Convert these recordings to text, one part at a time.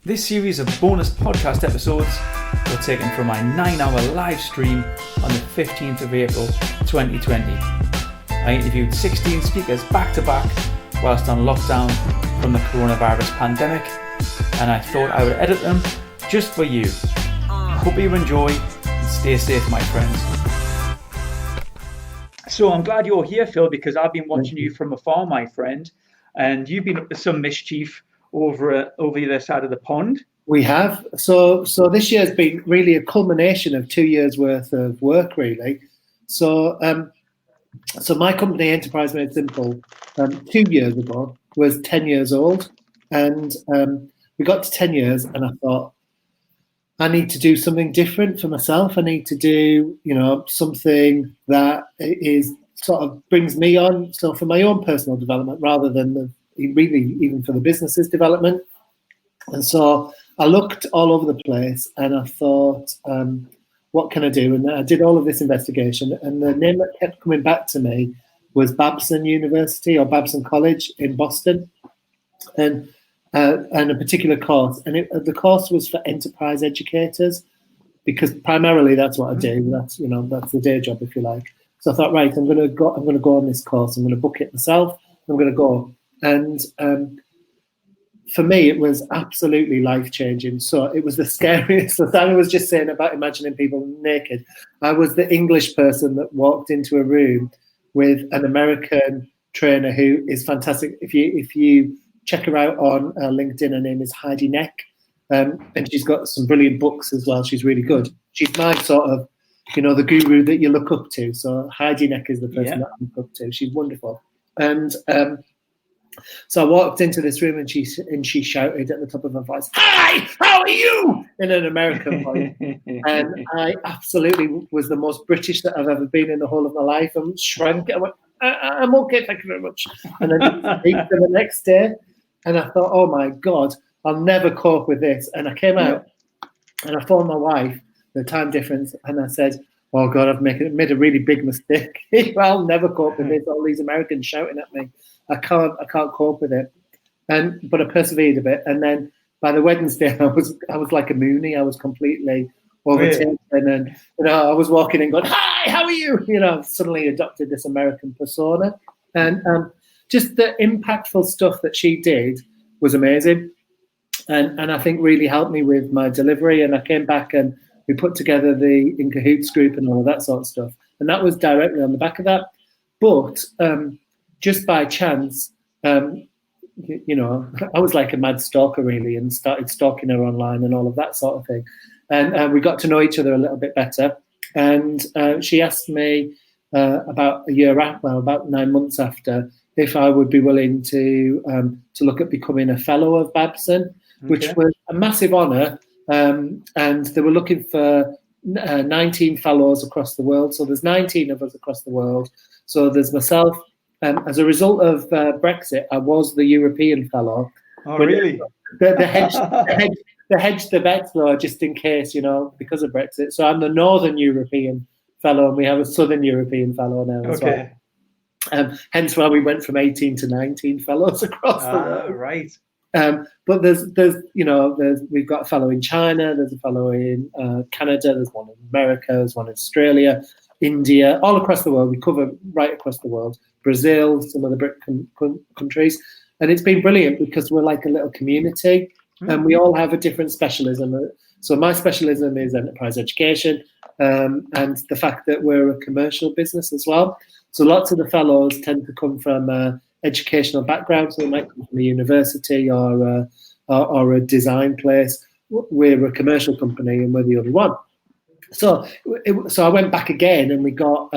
This series of bonus podcast episodes were taken from my 9-hour live stream on the 15th of April 2020. I interviewed 16 speakers back to back whilst on lockdown from the coronavirus pandemic, and I thought I would edit them just for you. Hope you enjoy and stay safe, my friends. So I'm glad you're here, Phil, because I've been watching you from afar, my friend, and you've been up to some mischief over the other side of the pond. We have. So this year has been really a culmination of 2 years worth of work, really. So my company, Enterprise Made Simple, 2 years ago was 10 years old, and we got to 10 years, and I thought, I need to do something different for myself. I need to do, something that is sort of brings me on. So for my own personal development, rather than really even for the business's development. And so I looked all over the place, and I thought, what can I do? And I did all of this investigation, and the name that kept coming back to me was Babson University or Babson College in Boston, and a particular course. And the course was for enterprise educators, because primarily that's what I do. That's the day job, if you like. So I thought, right, I'm going to go on this course. I'm going to book it myself. I'm going to go. And for me, it was absolutely life-changing. So it was the scariest. As I was just saying about imagining people naked, I was the English person that walked into a room with an American trainer who is fantastic. If you check her out on LinkedIn, her name is Heidi Neck, and she's got some brilliant books as well. She's really good. She's my sort of, the guru that you look up to. So Heidi Neck is the person that I look up to. She's wonderful. And so I walked into this room, and she shouted at the top of her voice, "Hi, how are you?" in an American voice. And I absolutely was the most British that I've ever been in the whole of my life. I shrank. I went, "I'm okay, thank you very much." And then the next day, and I thought, "Oh my God, I'll never cope with this." And I came out, and I phoned my wife, the time difference, and I said, "Oh God, I've made a really big mistake. I'll never cope with this. All these Americans shouting at me. I can't cope with it." But I persevered a bit, and then by the Wednesday, I was like a Mooney. I was completely overtaken, and I was walking and going, "Hi, how are you?" Suddenly adopted this American persona, and just the impactful stuff that she did was amazing, and I think really helped me with my delivery. And I came back, and we put together the In Cahoots group and all of that sort of stuff, and that was directly on the back of that. But just by chance, I was like a mad stalker, really, and started stalking her online and all of that sort of thing. And we got to know each other a little bit better. And she asked me about 9 months after, if I would be willing to look at becoming a fellow of Babson, which was a massive honour. And they were looking for 19 fellows across the world. So there's 19 of us across the world. So there's myself. As a result of Brexit, I was the European fellow. Oh, really? The hedge the bets, though, just in case, because of Brexit. So I'm the Northern European fellow, and we have a Southern European fellow now as well. Hence why we went from 18 to 19 fellows across the world. Right. But we've got a fellow in China, there's a fellow in Canada, there's one in America, there's one in Australia, India, all across the world. We cover right across the world. Brazil, some of the BRIC countries. And it's been brilliant because we're like a little community, and we all have a different specialism. So my specialism is enterprise education, and the fact that we're a commercial business as well. So lots of the fellows tend to come from educational backgrounds. So they might come from a university or a design place. We're a commercial company, and we're the other one. So I went back again, and we got.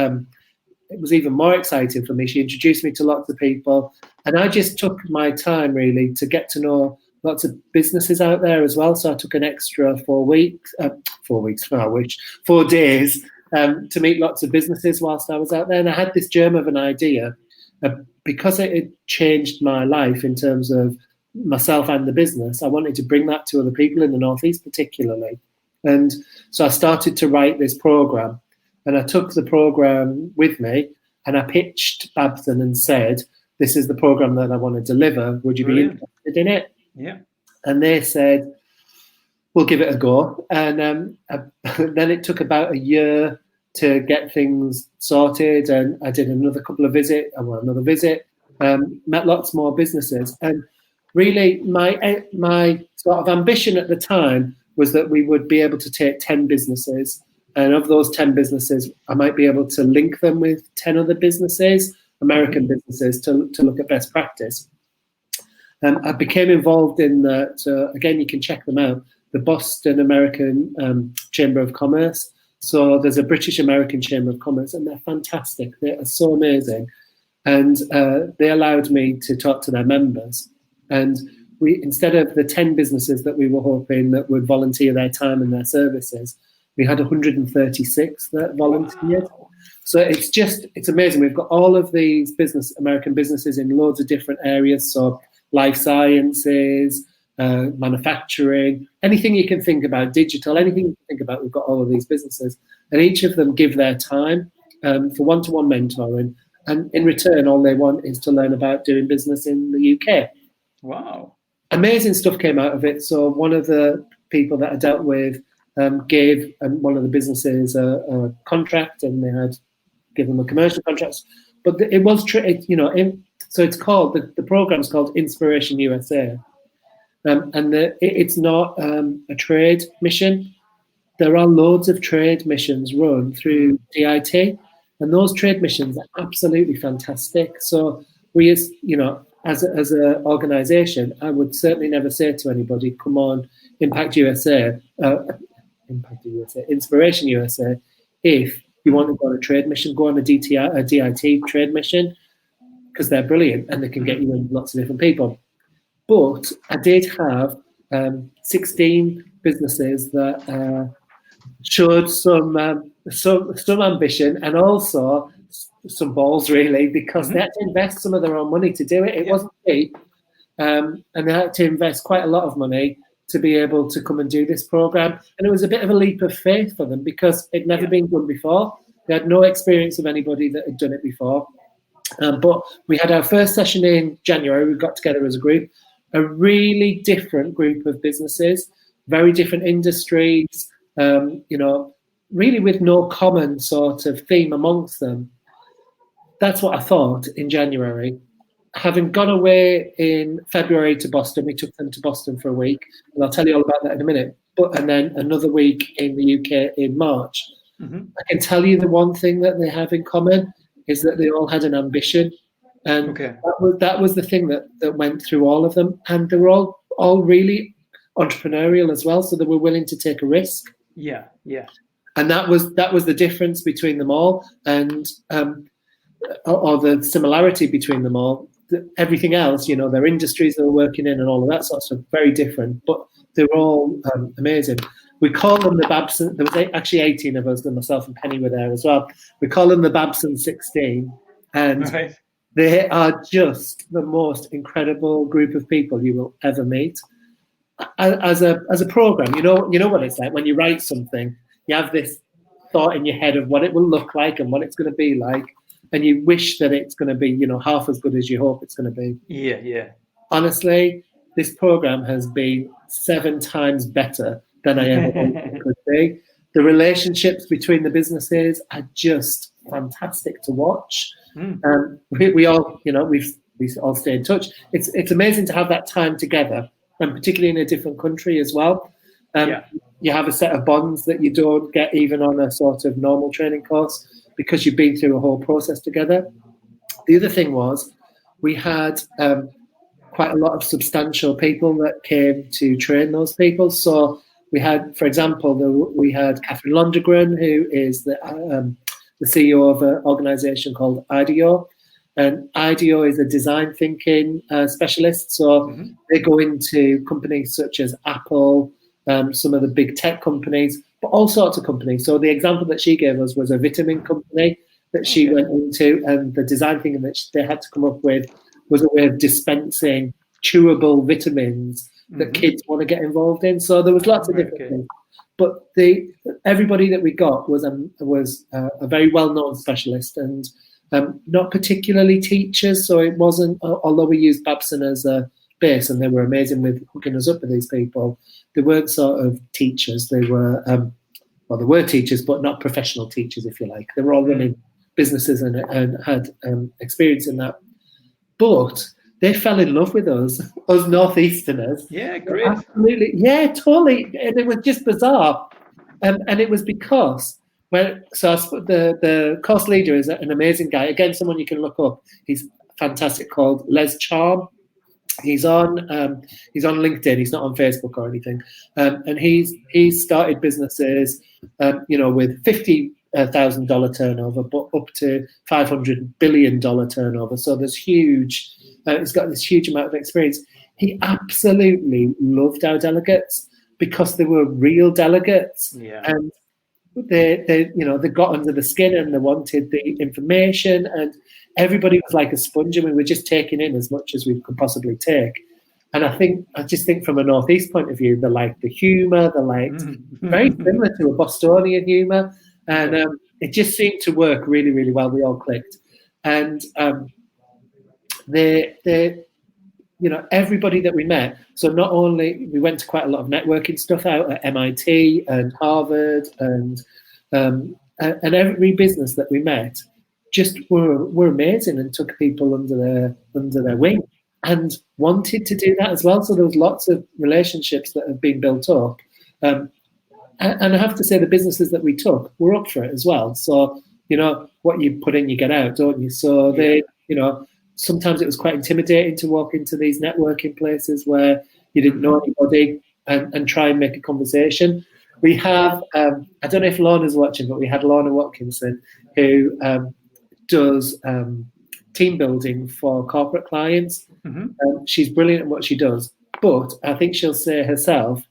It was even more exciting for me. She introduced me to lots of people, and I just took my time really to get to know lots of businesses out there as well. So I took an extra 4 days to meet lots of businesses whilst I was out there. And I had this germ of an idea because it had changed my life in terms of myself and the business. I wanted to bring that to other people in the Northeast particularly. And so I started to write this program. And I took the program with me, and I pitched Babson and said, "This is the program that I want to deliver. Would you be interested in it?" Yeah. And they said, we'll give it a go. And then it took about a year to get things sorted, and I did another visit, met lots more businesses, and really my sort of ambition at the time was that we would be able to take 10 businesses, and of those 10 businesses, I might be able to link them with 10 other businesses, American businesses, to look at best practice. I became involved in again, you can check them out, the Boston American Chamber of Commerce. So there's a British American Chamber of Commerce, and they're fantastic. They are so amazing. And they allowed me to talk to their members. And we, instead of the 10 businesses that we were hoping that would volunteer their time and their services, we had 136 that volunteered. So it's amazing. We've got all of these American businesses in loads of different areas. So life sciences, manufacturing, anything you can think about, digital, anything you can think about, we've got all of these businesses. And each of them give their time for one-to-one mentoring. And in return, all they want is to learn about doing business in the UK. Wow. Amazing stuff came out of it. So one of the people that I dealt with gave one of the businesses a contract, and they had given them a commercial contract. But it was, so it's called, the program's called Inspiration USA. And it's not a trade mission. There are loads of trade missions run through DIT, and those trade missions are absolutely fantastic. So we, as an organisation, I would certainly never say to anybody, "Come on, Inspiration USA." If you want to go on a trade mission, go on a DIT trade mission, because they're brilliant and they can get you in lots of different people. But I did have 16 businesses that showed some ambition and also some balls, really, because they had to invest some of their own money to do it. It wasn't cheap, and they had to invest quite a lot of money to be able to come and do this program. And it was a bit of a leap of faith for them because it'd never been done before. They had no experience of anybody that had done it before. But we had our first session in January. We got together as a group, a really different group of businesses, very different industries, really with no common sort of theme amongst them. That's what I thought in January. Having gone away in February to Boston, we took them to Boston for a week, and I'll tell you all about that in a minute. And then another week in the UK in March. I can tell you the one thing that they have in common is that they all had an ambition, and that was the thing that went through all of them, and they were all really entrepreneurial as well, so they were willing to take a risk. And that was the difference between them all, and or the similarity between them all. Everything else, their industries they were working in and all of that sort of stuff, very different, but they were all amazing. We call them the Babson. There was actually 18 of us, and myself and Penny were there as well. We call them the Babson 16, and they are just the most incredible group of people you will ever meet. As a program, you know what it's like when you write something. You have this thought in your head of what it will look like and what it's going to be like, and you wish that it's going to be, half as good as you hope it's going to be. Yeah. Honestly, this program has been 7 times better than I ever thought it could be. The relationships between the businesses are just fantastic to watch. We all, we all stay in touch. It's amazing to have that time together, and particularly in a different country as well. You have a set of bonds that you don't get even on a sort of normal training course because you've been through a whole process together. The other thing was we had quite a lot of substantial people that came to train those people. So we had, for example, we had Catherine Londegren, who is the CEO of an organisation called IDEO. And IDEO is a design thinking specialist. So they go into companies such as Apple, some of the big tech companies, but all sorts of companies. So the example that she gave us was a vitamin company that she went into, and the design thinking that they had to come up with was a way of dispensing chewable vitamins that kids want to get involved in. So there was lots of different things. But everybody that we got was a very well-known specialist, and not particularly teachers. So it wasn't, although we used Babson as a base, and they were amazing with hooking us up with these people, they weren't sort of teachers. They were they were teachers, but not professional teachers, if you like. They were all running businesses and had experience in that. But they fell in love with us Northeasterners. Yeah, great. Absolutely, yeah, totally. And it was just bizarre. And it was because the course leader is an amazing guy. Again, someone you can look up. He's fantastic, called Les Charm. He's on LinkedIn. He's not on Facebook or anything. And he's started businesses, with $50,000 turnover, but up to $500 billion turnover. So there's huge. He's got this huge amount of experience. He absolutely loved our delegates because they were real delegates, and they got under the skin and they wanted the information, and everybody was like a sponge, and we were just taking in as much as we could possibly take. And I just think from a Northeast point of view, they liked the humour, they liked very similar to a Bostonian humour, and it just seemed to work really, really well. We all clicked, and everybody that we met. So not only we went to quite a lot of networking stuff out at MIT and Harvard, and every business that we met just were amazing and took people under their wing and wanted to do that as well. So there was lots of relationships that have been built up. And I have to say the businesses that we took were up for it as well. So, what you put in, you get out, don't you? So they, sometimes it was quite intimidating to walk into these networking places where you didn't know anybody and try and make a conversation. We have, I don't know if Lorna's watching, but we had Lorna Watkinson, who does team building for corporate clients. She's brilliant at what she does, but I think she'll say herself,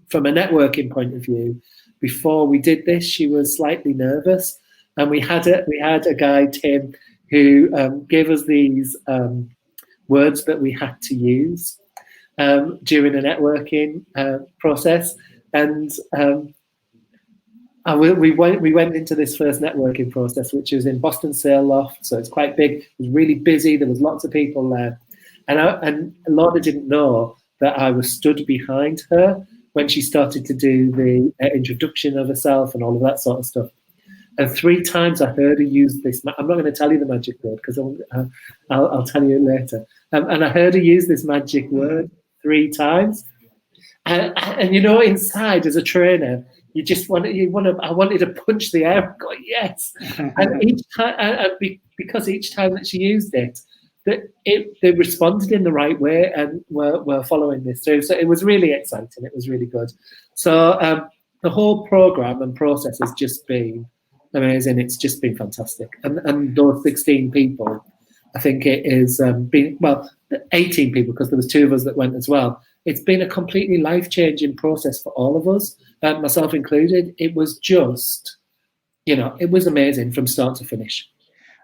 from a networking point of view, before we did this, she was slightly nervous. And we had a guy, Tim, who gave us these words that we had to use during a networking process. And we went into this first networking process, which was in Boston Sale Loft. So it's quite big. It was really busy. There was lots of people there. And Lorna didn't know that I was stood behind her when she started to do the introduction of herself and all of that sort of stuff. And 3 times I heard her use this. I'm not going to tell you the magic word because I'll tell you later. And I heard her use this magic word 3 times. And inside as a trainer, I wanted to punch the air and go, yes. And each time, because each time that she used it, they responded in the right way and were following this through. So it was really exciting. It was really good. So the whole program and process has just been amazing. It's just been fantastic. And those 16 people, I think it is 18 people, because there was 2 of us that went as well. It's been a completely life-changing process for all of us, myself included. It was just, it was amazing from start to finish.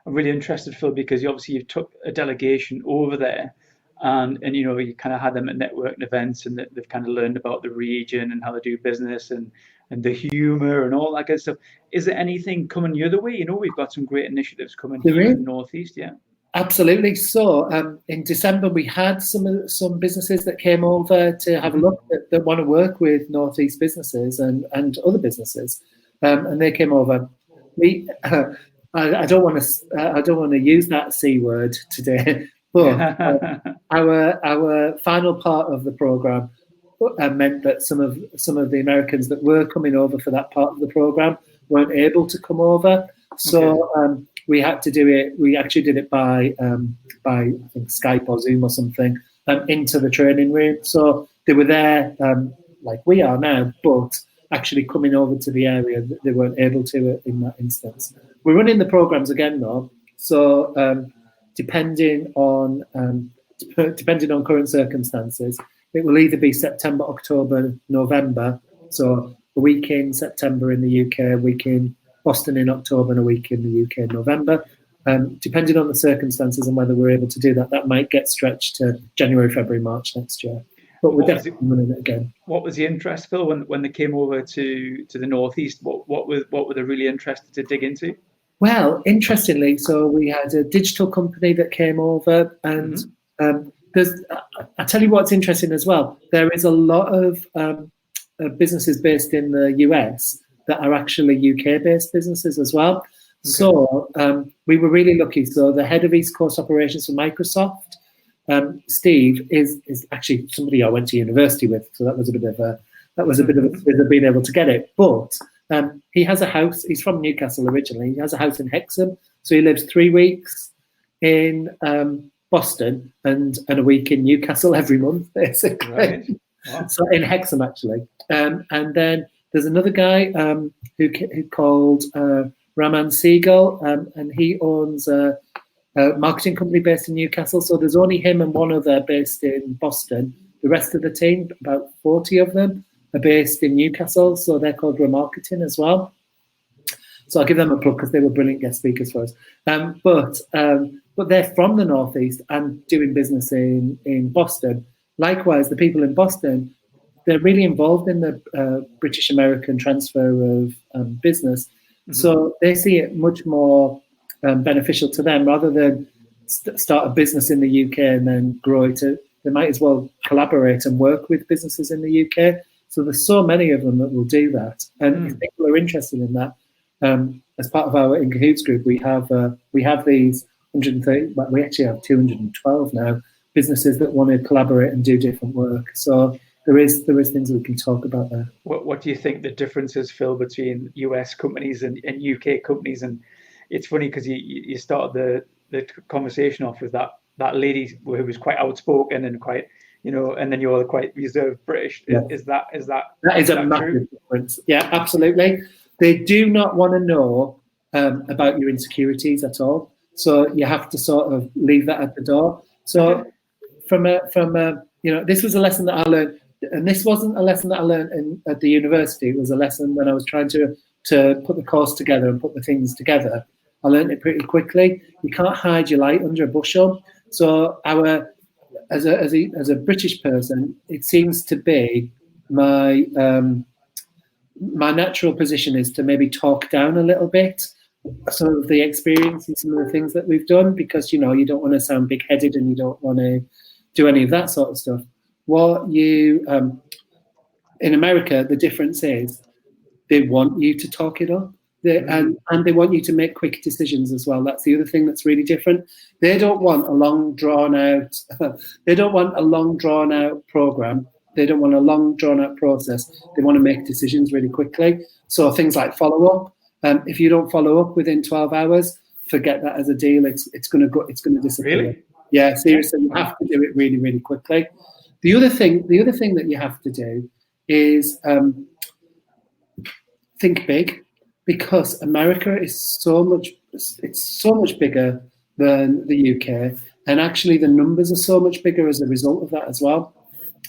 I'm really interested, Phil, because you took a delegation over there, and you kind of had them at networking events, and they've kind of learned about the region and how they do business and the humour and all that good stuff. Is there anything coming the other way? We've got some great initiatives coming here in the Northeast, yeah. Absolutely. So in December, we had some businesses that came over to have a look that want to work with Northeast businesses and other businesses, and they came over. I don't want to use that C word today, but our final part of the program meant that some of the Americans that were coming over for that part of the program weren't able to come over. So we had to do it. We actually did it by I think Skype or Zoom or something into the training room. So they were there like we are now, but actually coming over to the area that they weren't able to in that instance. We're running the programs again though. So depending on current circumstances, it will either be September, October, November. So a week in September in the UK, a week in Boston in October, and a week in the UK in November. Depending on the circumstances and whether we're able to do that, that might get stretched to January, February, March next year. But we're definitely running it again. What was the interest, Phil, when they came over to the Northeast? What were they really interested to dig into? Well, interestingly, so we had a digital company that came over, and I tell you what's interesting as well. There is a lot of businesses based in the US that are actually UK-based businesses as well. Okay. So we were really lucky. So the head of East Coast operations for Microsoft, Steve, is actually somebody I went to university with. So that was a bit of a being able to get it. But he has a house. He's from Newcastle originally. He has a house in Hexham. So he lives 3 weeks in Boston and a week in Newcastle every month, basically. Right. Wow. So in Hexham, actually. And then there's another guy who called Raman Siegel, and he owns a marketing company based in Newcastle. So there's only him and one other based in Boston. The rest of the team, about 40 of them, are based in Newcastle. So they're called Remarketing as well. So I'll give them a plug because they were brilliant guest speakers for us. But they're from the Northeast and doing business in Boston. Likewise, the people in Boston, they're really involved in the British-American transfer of business. Mm-hmm. So they see it much more beneficial to them rather than start a business in the UK and then grow it. They might as well collaborate and work with businesses in the UK. So there's so many of them that will do that. And if people are interested in that, as part of our In Cahoots group, we have these 130, but we actually have 212 now, businesses that want to collaborate and do different work. So there is things we can talk about there. What do you think the difference is, Phil, between US companies and UK companies? And it's funny because you started the conversation off with that lady who was quite outspoken and quite, and then you're quite reserved British. Yeah. Is that a massive difference? Yeah, absolutely. They do not want to know about your insecurities at all. So you have to sort of leave that at the door. So from this was a lesson that I learned, and this wasn't a lesson that I learned at the university. It was a lesson when I was trying to put the course together and put the things together. I learned it pretty quickly. You can't hide your light under a bushel. So as a British person, it seems to be my natural position is to maybe talk down a little bit some of the experience and some of the things that we've done, because you don't want to sound big-headed and you don't want to do any of that sort of stuff. What you in America, the difference is they want you to talk it up, and they want you to make quick decisions as well. That's the other thing that's really different. They don't want a long drawn out. They don't want a long drawn out program. They don't want a long drawn out process. They want to make decisions really quickly. So things like follow up. If you don't follow up within 12 hours, forget that as a deal. It's going to disappear. Really? Yeah, seriously, you have to do it really, really quickly. The other thing that you have to do is think big, because America is so much bigger than the UK, and actually the numbers are so much bigger as a result of that as well.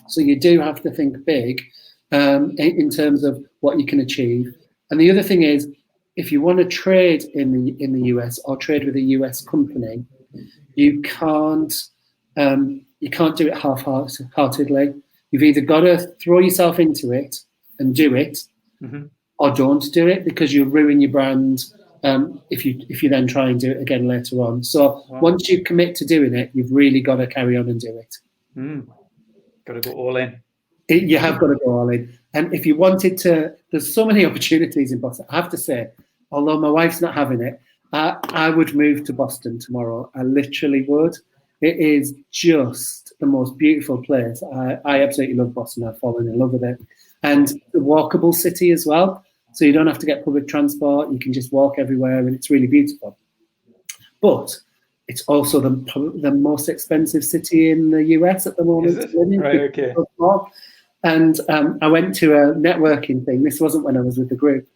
So you do have to think big in terms of what you can achieve. And the other thing is, if you want to trade in the US or trade with a US company, you can't do it half-heartedly. You've either got to throw yourself into it and do it, or don't do it, because you'll ruin your brand if you then try and do it again later on. So once you commit to doing it, you've really got to carry on and do it. Got to go all in. You have got to go all in. And if you wanted to, there's so many opportunities in Boston. I have to say, although my wife's not having it, I would move to Boston tomorrow. I literally would. It is just the most beautiful place. I absolutely love Boston. I've fallen in love with it. And the walkable city as well. So you don't have to get public transport. You can just walk everywhere, and it's really beautiful. But it's also the most expensive city in the US at the moment. Is it? Right, okay. And I went to a networking thing. This wasn't when I was with the group.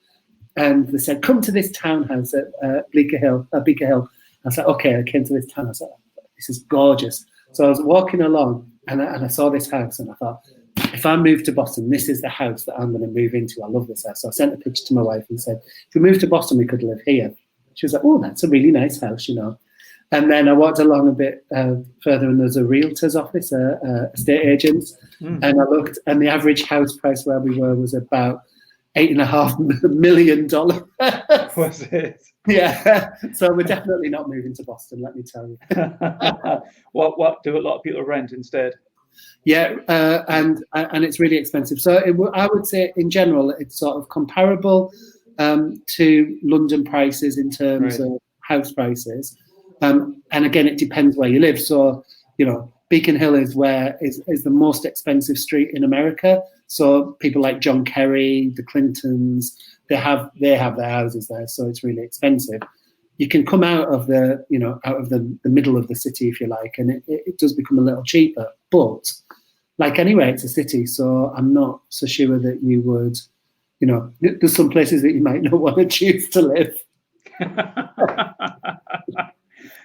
And they said, come to this townhouse at Beaker Hill. I was like, okay, I came to this town. I was like, this is gorgeous. So I was walking along and I saw this house, and I thought, if I move to Boston, this is the house that I'm going to move into. I love this house. So I sent a picture to my wife and said, if we move to Boston, we could live here. She was like, oh, that's a really nice house, And then I walked along a bit further, and there's a realtor's office, estate agents. And I looked, and the average house price where we were was about $8.5 million. Was it? Yeah. So we're definitely not moving to Boston, let me tell you. What do a lot of people rent instead? Yeah, and it's really expensive. So I would say in general it's sort of comparable to London prices in terms of house prices. And again, it depends where you live. So, Beacon Hill is the most expensive street in America. So people like John Kerry, the Clintons, they have their houses there. So it's really expensive. You can come out of the middle of the city if you like, and it does become a little cheaper. But like anywhere, it's a city. So I'm not so sure that you would, there's some places that you might not want to choose to live.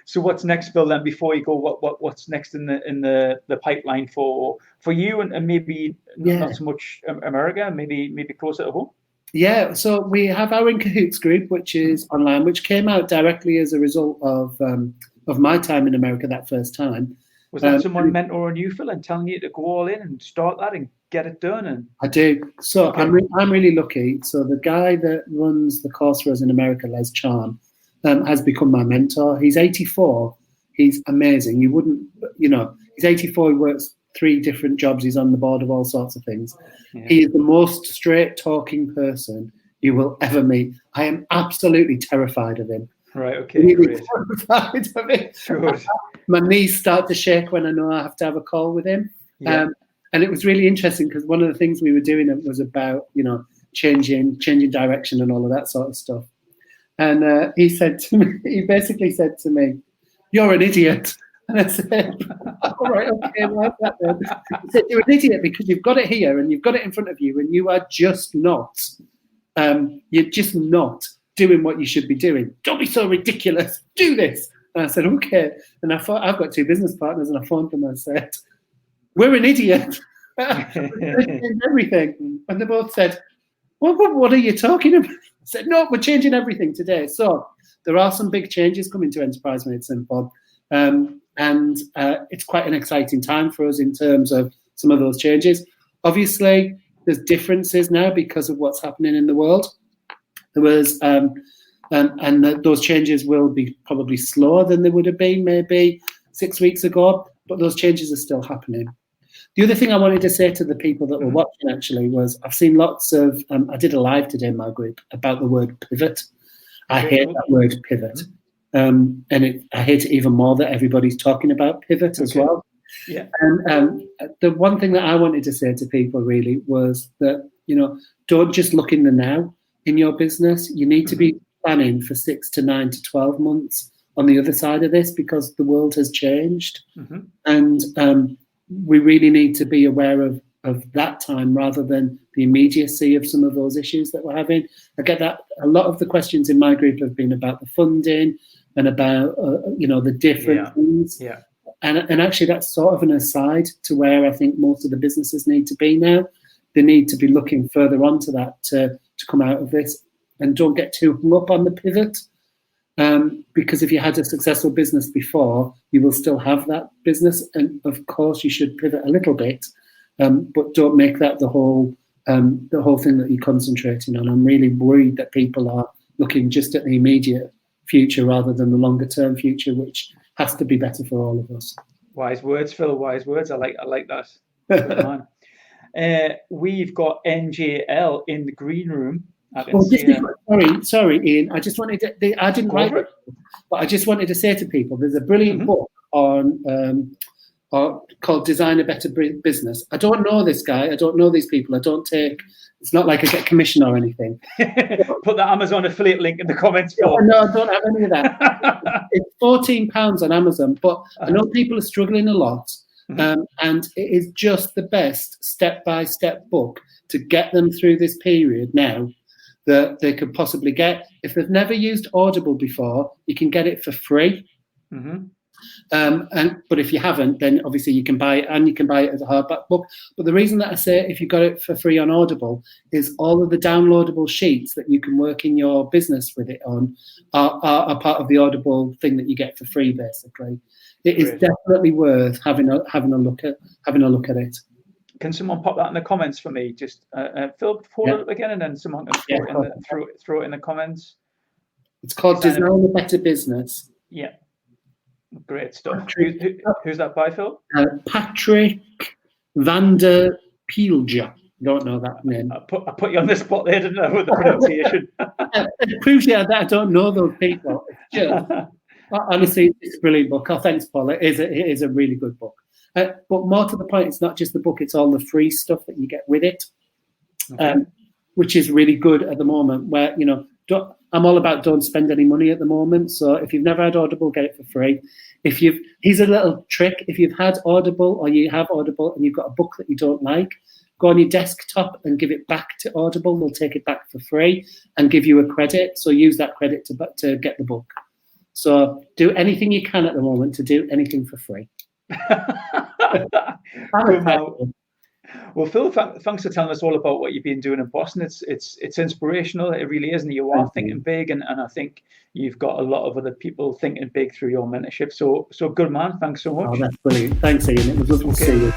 So what's next, Phil? Then before you go, what's next in the pipeline for you and maybe not so much America, maybe closer to home? Yeah, so we have our In Cahoots group, which is online, which came out directly as a result of my time in America that first time. Was that someone mentoring you, Phil, and telling you to go all in and start that and get it done? And I do. So okay. I'm really lucky. So the guy that runs the course for us in America, Les Chan, has become my mentor. He's 84. He's amazing. You wouldn't, he's 84. He works 3 different jobs. He's on the board of all sorts of things. Yeah. He is the most straight talking person you will ever meet. I am absolutely terrified of him. Right. Okay. Great. Terrified of him. Good. My knees start to shake when I know I have to have a call with him. Yeah. And it was really interesting because one of the things we were doing was about, changing direction and all of that sort of stuff. And he basically said to me, "You're an idiot." And I said, "All right, okay, what's that then?" He said, "You're an idiot because you've got it here and you've got it in front of you and you are just not, doing what you should be doing. Don't be so ridiculous. Do this." And I said, "Okay." And I thought, I've got 2 business partners and I phoned them and I said, "We're an idiot." Everything. And they both said, what are you talking about? I said, "No, we're changing everything today." So there are some big changes coming to Enterprise Made Simple. And it's quite an exciting time for us in terms of some of those changes. Obviously, there's differences now because of what's happening in the world. There was, those changes will be probably slower than they would have been maybe 6 weeks ago, but those changes are still happening. The other thing I wanted to say to the people that were watching actually was I've seen lots of, I did a live today in my group about the word pivot. I hate that word pivot. And I hate it even more that everybody's talking about pivot as well. Yeah. And the one thing that I wanted to say to people really was that, don't just look in the now in your business. You need to be planning for 6 to 9 to 12 months on the other side of this because the world has changed. And we really need to be aware of that time rather than the immediacy of some of those issues that we're having. I get that a lot of the questions in my group have been about the funding and about, the different things. Yeah. And actually that's sort of an aside to where I think most of the businesses need to be now. They need to be looking further on to that to come out of this, and don't get too hung up on the pivot. Because if you had a successful business before, you will still have that business. And of course you should pivot a little bit, but don't make that the whole thing that you're concentrating on. I'm really worried that people are looking just at the immediate future rather than the longer term future, which has to be better for all of us. Wise words, Phil. Wise words. I like that. Good man. We've got NJL in the green room. Sorry, Ian. I just wanted to. I didn't write it, but I just wanted to say to people, there's a brilliant book on called "Design a Better Business." I don't know this guy. I don't know these people. It's not like I get commission or anything. Put the Amazon affiliate link in the comments. No, I don't have any of that. It's £14 on Amazon, but I know people are struggling a lot, and it is just the best step-by-step book to get them through this period now that they could possibly get. If they've never used Audible before, you can get it for free. But if you haven't, then obviously you can buy it, and you can buy it as a hardback book. But the reason that I say if you got it for free on Audible is all of the downloadable sheets that you can work in your business with it on are part of the Audible thing that you get for free. Basically, it is definitely worth having a look at it. Can someone pop that in the comments for me? Just Phil, hold it up again, and then someone can throw it in the comments. It's called Design a Better Business. Yeah, great stuff. Who's that by, Phil? Patrick van der Pielja. Don't know that name. I put you on the spot there, didn't I, with the pronunciation? It proves that I don't know those people. Honestly, it's a brilliant book. Oh, thanks, Paul. It is a really good book. But more to the point, it's not just the book, it's all the free stuff that you get with it, which is really good at the moment, where, you know, I'm all about don't spend any money at the moment. So if you've never had Audible, get it for free. Here's a little trick. If you've had Audible or you have Audible and you've got a book that you don't like, go on your desktop and give it back to Audible. They'll take it back for free and give you a credit. So use that credit to get the book. So do anything you can at the moment to do anything for free. Well, Phil, thanks for telling us all about what you've been doing in Boston. It's inspirational. It really is, and you are thinking big, and I think you've got a lot of other people thinking big through your mentorship. So good man. Thanks so much. Oh, that's brilliant. Thanks, Ian. It was lovely to see you.